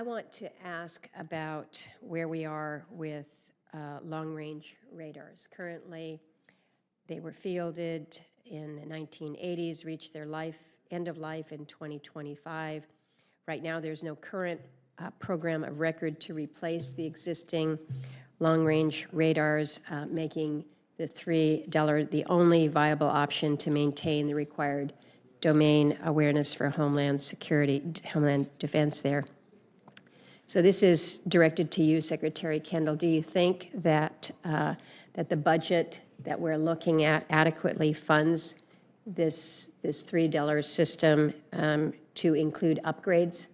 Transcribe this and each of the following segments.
I want to ask about where we are with long-range radars. Currently, they were fielded in the 1980s, reached their end of life in 2025. Right now, there's no current program of record to replace the existing long-range radars, making the $3 the only viable option to maintain the required domain awareness for Homeland Security, Homeland Defense there. So this is directed to you, Secretary Kendall. Do you think that that the budget that we're looking at adequately funds this $3 system to include upgrades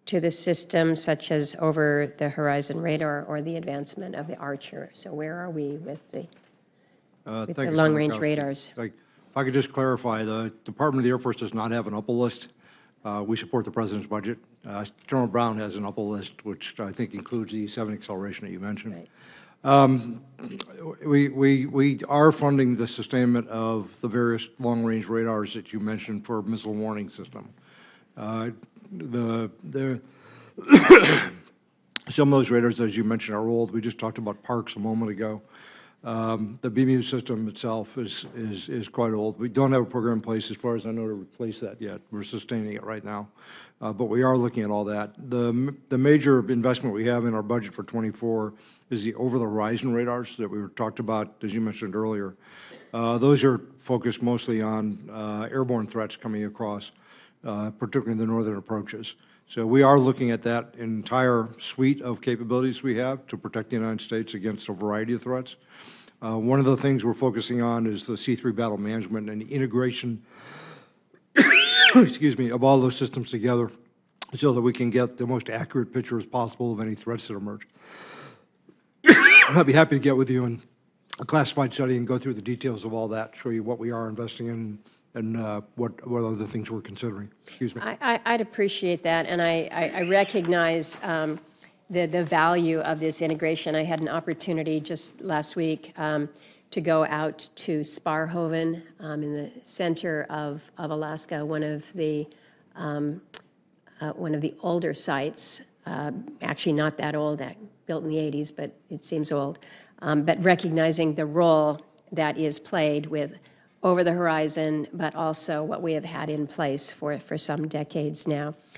to the system, such as over-the-horizon radar or the advancement of the Archer? So where are we with the long-range radars? If I could just clarify, the Department of the Air Force does not have an UPA list. We support the President's budget. General Brown has an UPA list, which I think includes the 7 acceleration that you mentioned. Right. We are funding the sustainment of the various long-range radars that you mentioned for missile warning system. Some of those radars, as you mentioned, are old. We just talked about Parks a moment ago. The BMU system itself is quite old. We don't have a program in place, as far as I know, to replace that yet. We're sustaining it right now, but we are looking at all that. The major investment we have in our budget for '24 is the over-the-horizon radars that we were talked about, as you mentioned earlier. Those are focused mostly on airborne threats coming across, particularly the northern approaches. So we are looking at that entire suite of capabilities we have to protect the United States against a variety of threats. One of the things we're focusing on is the C3 battle management and the integration, excuse me, of all those systems together so that we can get the most accurate picture as possible of any threats that emerge. I'd be happy to get with you in a classified study and go through the details of all that, show you what we are investing in and what other things we're considering. Excuse me. I'd appreciate that, and I recognize the value of this integration. I had an opportunity just last week to go out to Sparhoven in the center of Alaska, one of the older sites, actually not that old, built in the 80s, but it seems old, but recognizing the role that is played with over the horizon, but also what we have had in place for some decades now.